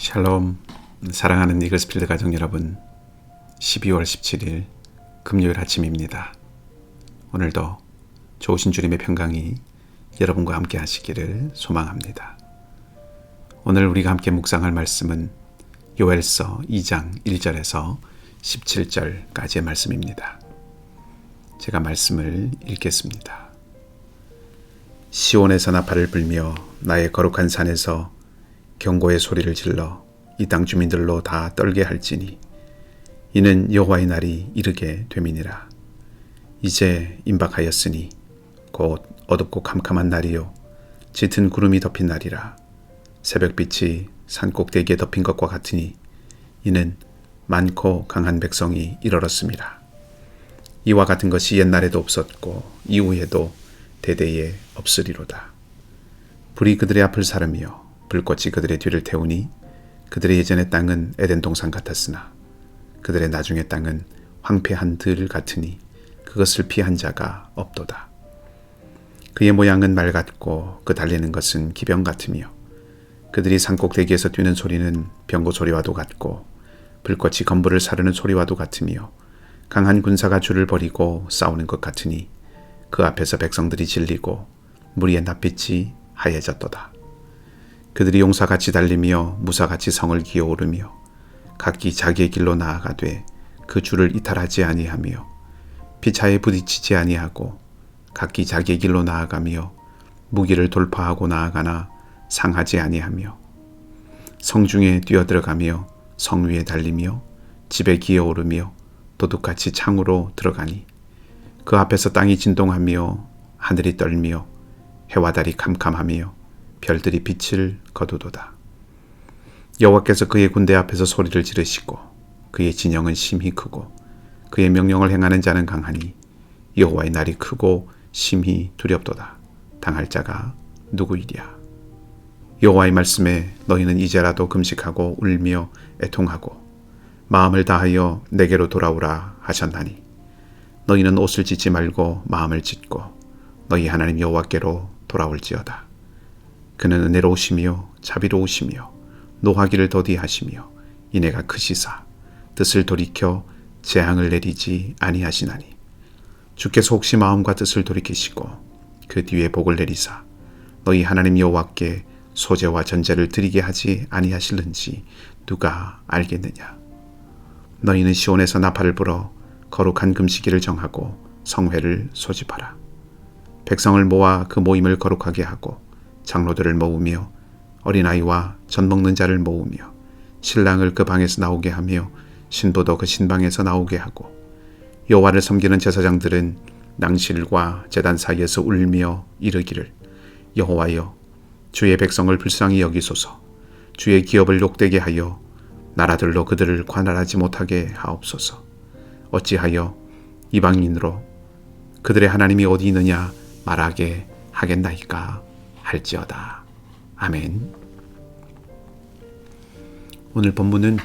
샬롬, 사랑하는 이글스필드 가족 여러분, 12월 17일 금요일 아침입니다. 오늘도 좋으신 주님의 평강이 여러분과 함께 하시기를 소망합니다. 오늘 우리가 함께 묵상할 말씀은 요엘서 2장 1절에서 17절까지의 말씀입니다. 제가 말씀을 읽겠습니다. 시온에서 나팔을 불며 나의 거룩한 산에서 경고의 소리를 질러 이 땅 주민들로 다 떨게 할지니 이는 여호와의 날이 이르게 됨이니라. 이제 임박하였으니 곧 어둡고 캄캄한 날이요 짙은 구름이 덮인 날이라. 새벽빛이 산꼭대기에 덮인 것과 같으니 이는 많고 강한 백성이 이르렀음이라. 이와 같은 것이 옛날에도 없었고 이후에도 대대에 없으리로다. 불이 그들의 앞을 사르며 불꽃이 그들의 뒤를 태우니 그들의 예전의 땅은 에덴 동산 같았으나 그들의 나중의 땅은 황폐한 들 같으니 그것을 피한 자가 없도다. 그의 모양은 말 같고 그 달리는 것은 기병 같으며 그들이 산꼭대기에서 뛰는 소리는 병고 소리와도 같고 불꽃이 건물을 사르는 소리와도 같으며 강한 군사가 줄을 벌이고 싸우는 것 같으니 그 앞에서 백성들이 질리고 무리의 낯빛이 하얘졌도다. 그들이 용사같이 달리며 무사같이 성을 기어오르며 각기 자기의 길로 나아가되 그 줄을 이탈하지 아니하며 피차에 부딪히지 아니하고 각기 자기의 길로 나아가며 무기를 돌파하고 나아가나 상하지 아니하며 성중에 뛰어들어가며 성 위에 달리며 집에 기어오르며 도둑같이 창으로 들어가니 그 앞에서 땅이 진동하며 하늘이 떨며 해와 달이 캄캄하며 별들이 빛을 거두도다. 여호와께서 그의 군대 앞에서 소리를 지르시고 그의 진영은 심히 크고 그의 명령을 행하는 자는 강하니 여호와의 날이 크고 심히 두렵도다. 당할 자가 누구이랴. 여호와의 말씀에 너희는 이제라도 금식하고 울며 애통하고 마음을 다하여 내게로 돌아오라 하셨나니 너희는 옷을 찢지 말고 마음을 찢고 너희 하나님 여호와께로 돌아올지어다. 그는 은혜로우시며 자비로우시며 노하기를 더디하시며 인애가 크시사 뜻을 돌이켜 재앙을 내리지 아니하시나니 주께서 혹시 마음과 뜻을 돌이키시고 그 뒤에 복을 내리사 너희 하나님 여호와께 소제와 전제를 드리게 하지 아니하실는지 누가 알겠느냐. 너희는 시온에서 나팔을 불어 거룩한 금식일을 정하고 성회를 소집하라. 백성을 모아 그 모임을 거룩하게 하고 장로들을 모으며 어린아이와 젖 먹는 자를 모으며 신랑을 그 방에서 나오게 하며 신부도 그 신방에서 나오게 하고 여호와를 섬기는 제사장들은 낭실과 제단 사이에서 울며 이르기를 여호와여 주의 백성을 불쌍히 여기소서. 주의 기업을 욕되게 하여 나라들로 그들을 관할하지 못하게 하옵소서. 어찌하여 이방인으로 그들의 하나님이 어디 있느냐 말하게 하겠나이까 할지어다. 아멘. 오늘 본문은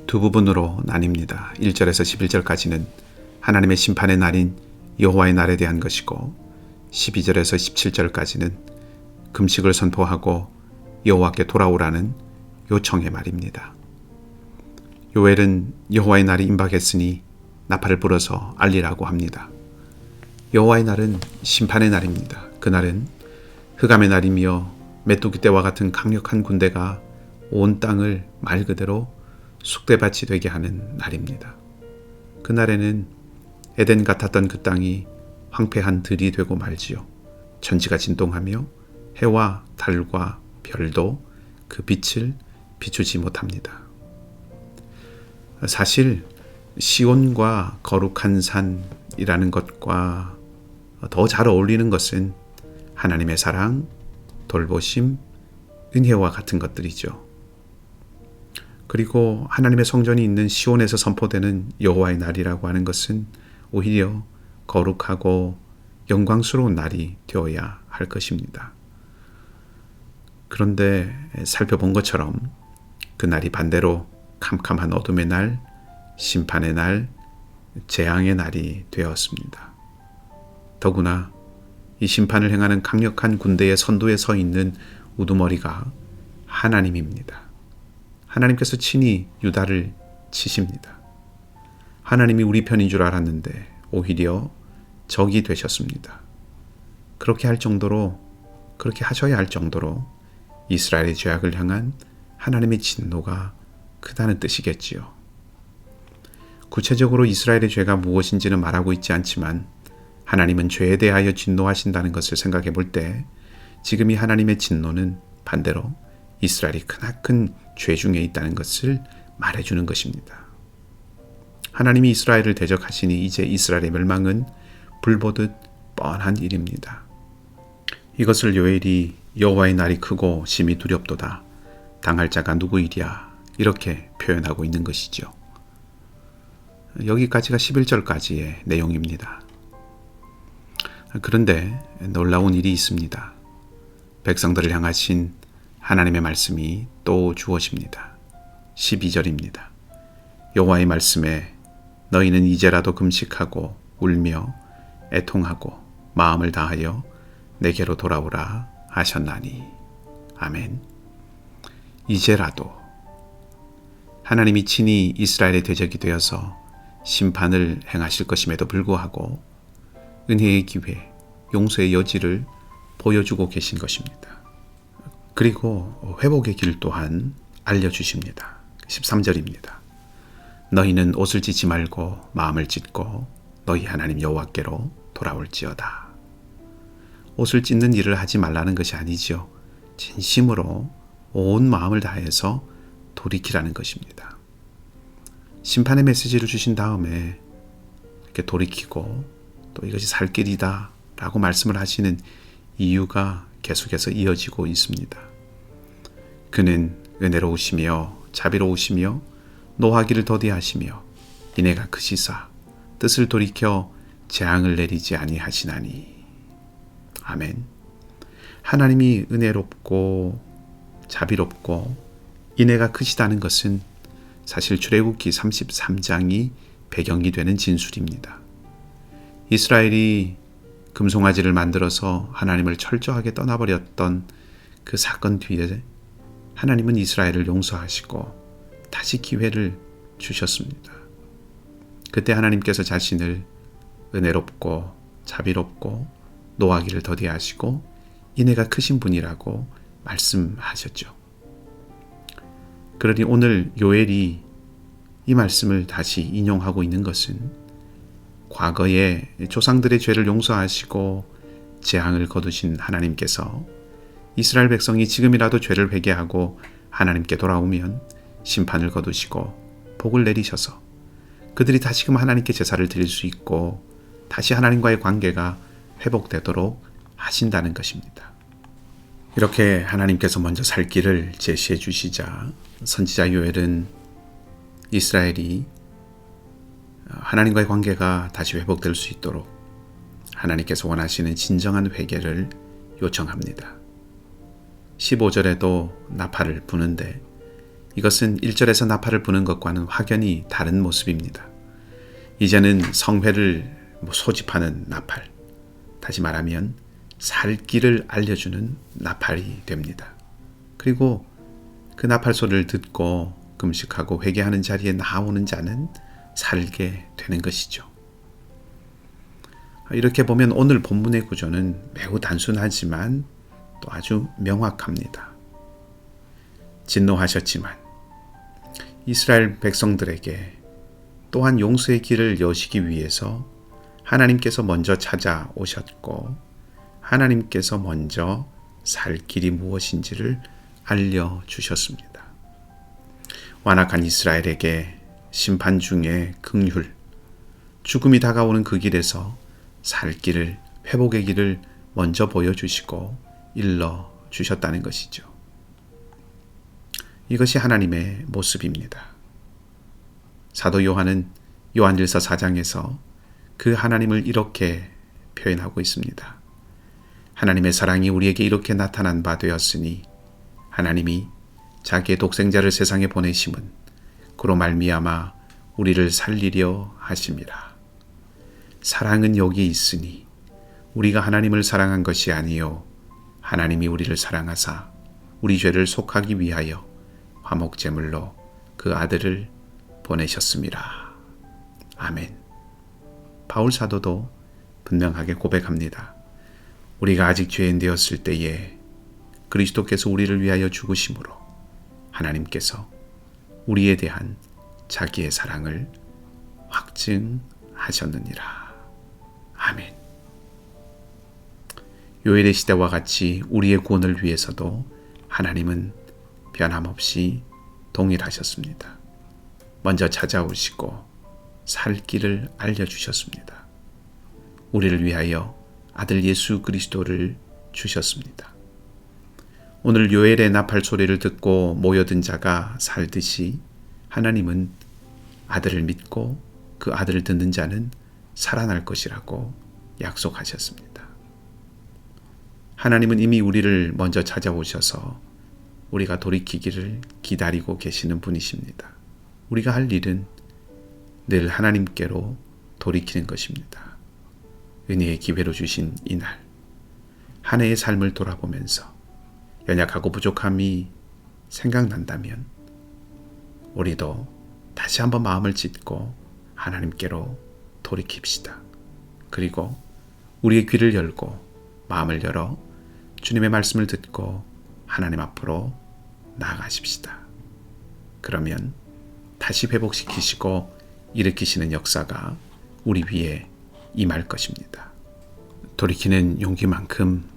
두 부분으로 나뉩니다. 1절에서 11절까지는 하나님의 심판의 날인 여호와의 날에 대한 것이고 12절에서 17절까지는 금식을 선포하고 여호와께 돌아오라는 요청의 말입니다. 요엘은 여호와의 날이 임박했으니 나팔을 불어서 알리라고 합니다. 여호와의 날은 심판의 날입니다. 그날은 흑암의 날이며 메뚜기 떼와 같은 강력한 군대가 온 땅을 말 그대로 쑥대밭이 되게 하는 날입니다. 그날에는 에덴 같았던 그 땅이 황폐한 들이 되고 말지요. 천지가 진동하며 해와 달과 별도 그 빛을 비추지 못합니다. 사실 시온과 거룩한 산이라는 것과 더 잘 어울리는 것은 하나님의 사랑, 돌보심, 은혜와 같은 것들이죠. 그리고 하나님의 성전이 있는 시온에서 선포되는 여호와의 날이라고 하는 것은 오히려 거룩하고 영광스러운 날이 되어야 할 것입니다. 그런데 살펴본 것처럼 그 날이 반대로 캄캄한 어둠의 날, 심판의 날, 재앙의 날이 되었습니다. 더구나 이 심판을 행하는 강력한 군대의 선두에 서 있는 우두머리가 하나님입니다. 하나님께서 친히 유다를 치십니다. 하나님이 우리 편인 줄 알았는데 오히려 적이 되셨습니다. 그렇게 하셔야 할 정도로 이스라엘의 죄악을 향한 하나님의 진노가 크다는 뜻이겠지요. 구체적으로 이스라엘의 죄가 무엇인지는 말하고 있지 않지만 하나님은 죄에 대하여 진노하신다는 것을 생각해 볼 때 지금 이 하나님의 진노는 반대로 이스라엘이 크나큰 죄 중에 있다는 것을 말해주는 것입니다. 하나님이 이스라엘을 대적하시니 이제 이스라엘의 멸망은 불보듯 뻔한 일입니다. 이것을 요엘이 여호와의 날이 크고 심히 두렵도다. 당할 자가 누구이랴 이렇게 표현하고 있는 것이죠. 여기까지가 11절까지의 내용입니다. 그런데 놀라운 일이 있습니다. 백성들을 향하신 하나님의 말씀이 또 주어집니다. 12절입니다. 여호와의 말씀에 너희는 이제라도 금식하고 울며 애통하고 마음을 다하여 내게로 돌아오라 하셨나니. 아멘. 이제라도 하나님이 친히 이스라엘의 대적이 되어서 심판을 행하실 것임에도 불구하고 은혜의 기회, 용서의 여지를 보여주고 계신 것입니다. 그리고 회복의 길 또한 알려주십니다. 13절입니다. 너희는 옷을 찢지 말고 마음을 찢고 너희 하나님 여호와께로 돌아올지어다. 옷을 찢는 일을 하지 말라는 것이 아니죠. 진심으로 온 마음을 다해서 돌이키라는 것입니다. 심판의 메시지를 주신 다음에 이렇게 돌이키고 또 이것이 살 길이다 라고 말씀을 하시는 이유가 계속해서 이어지고 있습니다. 그는 은혜로우시며 자비로우시며 노하기를 더디하시며 인애가 크시사 뜻을 돌이켜 재앙을 내리지 아니하시나니. 아멘. 하나님이 은혜롭고 자비롭고 인애가 크시다는 것은 사실 출애굽기 33장이 배경이 되는 진술입니다. 이스라엘이 금송아지를 만들어서 하나님을 철저하게 떠나버렸던 그 사건 뒤에 하나님은 이스라엘을 용서하시고 다시 기회를 주셨습니다. 그때 하나님께서 자신을 은혜롭고 자비롭고 노하기를 더디하시고 인애가 크신 분이라고 말씀하셨죠. 그러니 오늘 요엘이 이 말씀을 다시 인용하고 있는 것은 과거에 조상들의 죄를 용서하시고 재앙을 거두신 하나님께서 이스라엘 백성이 지금이라도 죄를 회개하고 하나님께 돌아오면 심판을 거두시고 복을 내리셔서 그들이 다시금 하나님께 제사를 드릴 수 있고 다시 하나님과의 관계가 회복되도록 하신다는 것입니다. 이렇게 하나님께서 먼저 살 길을 제시해 주시자 선지자 요엘은 이스라엘이 하나님과의 관계가 다시 회복될 수 있도록 하나님께서 원하시는 진정한 회개를 요청합니다. 15절에도 나팔을 부는데 이것은 1절에서 나팔을 부는 것과는 확연히 다른 모습입니다. 이제는 성회를 소집하는 나팔, 다시 말하면 살 길을 알려주는 나팔이 됩니다. 그리고 그 나팔 소리를 듣고 금식하고 회개하는 자리에 나오는 자는 살게 되는 것이죠. 이렇게 보면 오늘 본문의 구조는 매우 단순하지만 또 아주 명확합니다. 진노하셨지만 이스라엘 백성들에게 또한 용서의 길을 여시기 위해서 하나님께서 먼저 찾아오셨고 하나님께서 먼저 살 길이 무엇인지를 알려주셨습니다. 완악한 이스라엘에게 심판 중에 긍휼, 죽음이 다가오는 그 길에서 살 길을, 회복의 길을 먼저 보여주시고 일러주셨다는 것이죠. 이것이 하나님의 모습입니다. 사도 요한은 요한일서 4장에서 그 하나님을 이렇게 표현하고 있습니다. 하나님의 사랑이 우리에게 이렇게 나타난 바 되었으니 하나님이 자기의 독생자를 세상에 보내심은 그로 말미암아 우리를 살리려 하심이라. 사랑은 여기 있으니 우리가 하나님을 사랑한 것이 아니요 하나님이 우리를 사랑하사 우리 죄를 속하기 위하여 화목제물로 그 아들을 보내셨습니다. 아멘. 바울 사도도 분명하게 고백합니다. 우리가 아직 죄인 되었을 때에 그리스도께서 우리를 위하여 죽으심으로 하나님께서 우리에 대한 자기의 사랑을 확증하셨느니라. 아멘. 요엘의 시대와 같이 우리의 구원을 위해서도 하나님은 변함없이 동일하셨습니다. 먼저 찾아오시고 살 길을 알려주셨습니다. 우리를 위하여 아들 예수 그리스도를 주셨습니다. 오늘 요엘의 나팔 소리를 듣고 모여든 자가 살듯이 하나님은 아들을 믿고 그 아들을 듣는 자는 살아날 것이라고 약속하셨습니다. 하나님은 이미 우리를 먼저 찾아오셔서 우리가 돌이키기를 기다리고 계시는 분이십니다. 우리가 할 일은 늘 하나님께로 돌이키는 것입니다. 은혜의 기회로 주신 이날, 한 해의 삶을 돌아보면서 연약하고 부족함이 생각난다면 우리도 다시 한번 마음을 찢고 하나님께로 돌이킵시다. 그리고 우리의 귀를 열고 마음을 열어 주님의 말씀을 듣고 하나님 앞으로 나아가십시다. 그러면 다시 회복시키시고 일으키시는 역사가 우리 위에 임할 것입니다. 돌이키는 용기만큼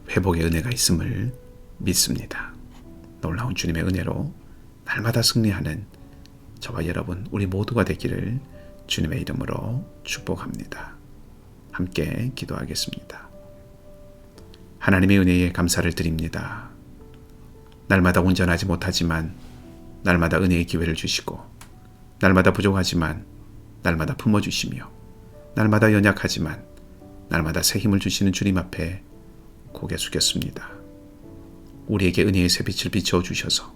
회복의 은혜가 있음을 믿습니다. 놀라운 주님의 은혜로 날마다 승리하는 저와 여러분 우리 모두가 되기를 주님의 이름으로 축복합니다. 함께 기도하겠습니다. 하나님의 은혜에 감사를 드립니다. 날마다 온전하지 못하지만 날마다 은혜의 기회를 주시고 날마다 부족하지만 날마다 품어주시며 날마다 연약하지만 날마다 새 힘을 주시는 주님 앞에 고개 숙였습니다. 우리에게 은혜의 새빛을 비춰주셔서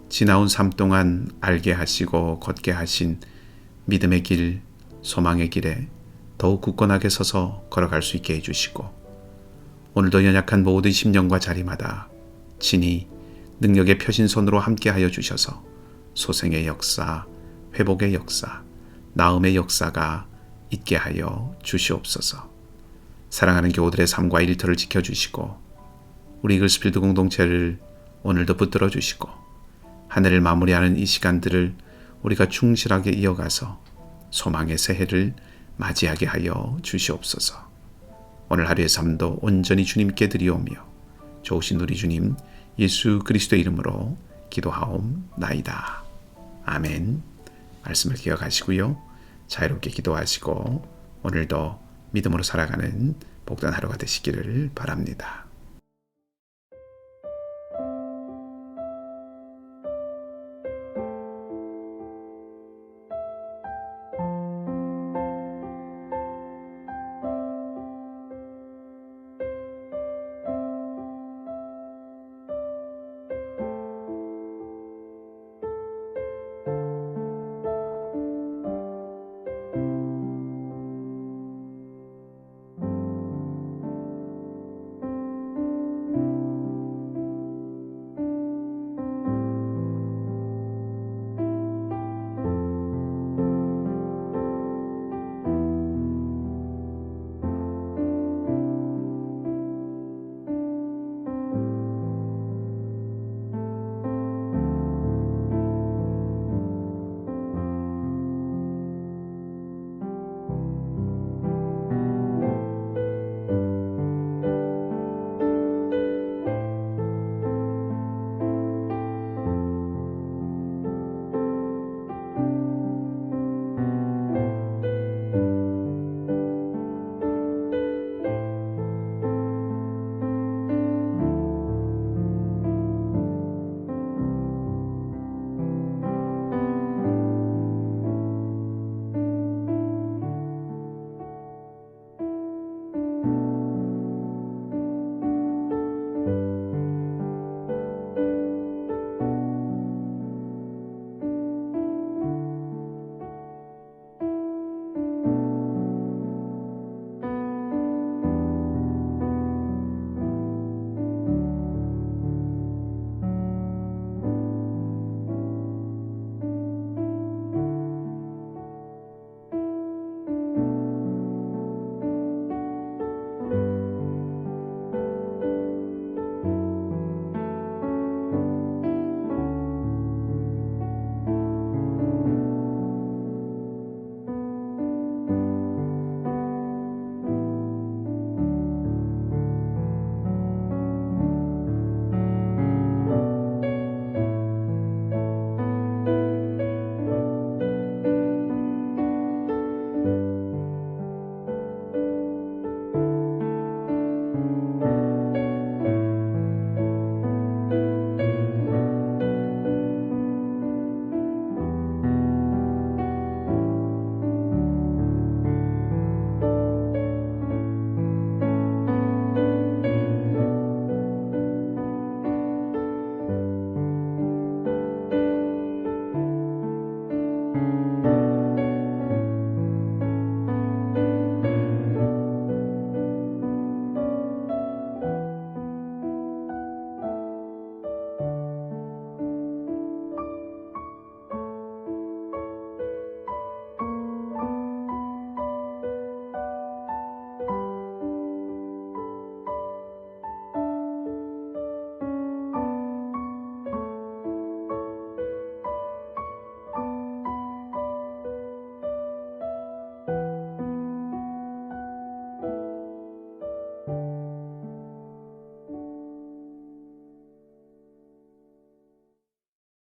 지나온 삶 동안 알게 하시고 걷게 하신 믿음의 길, 소망의 길에 더욱 굳건하게 서서 걸어갈 수 있게 해주시고 오늘도 연약한 모든 심령과 자리마다 친히 능력의 펴신 손으로 함께하여 주셔서 소생의 역사, 회복의 역사, 나음의 역사가 있게 하여 주시옵소서. 사랑하는 교우들의 삶과 일터를 지켜주시고 우리 이글스필드 공동체를 오늘도 붙들어 주시고 한 해를 마무리하는 이 시간들을 우리가 충실하게 이어가서 소망의 새해를 맞이하게 하여 주시옵소서. 오늘 하루의 삶도 온전히 주님께 드리오며 좋으신 우리 주님 예수 그리스도의 이름으로 기도하옵나이다. 아멘. 말씀을 기억하시고요. 자유롭게 기도하시고 오늘도 믿음으로 살아가는 복된 하루가 되시기를 바랍니다.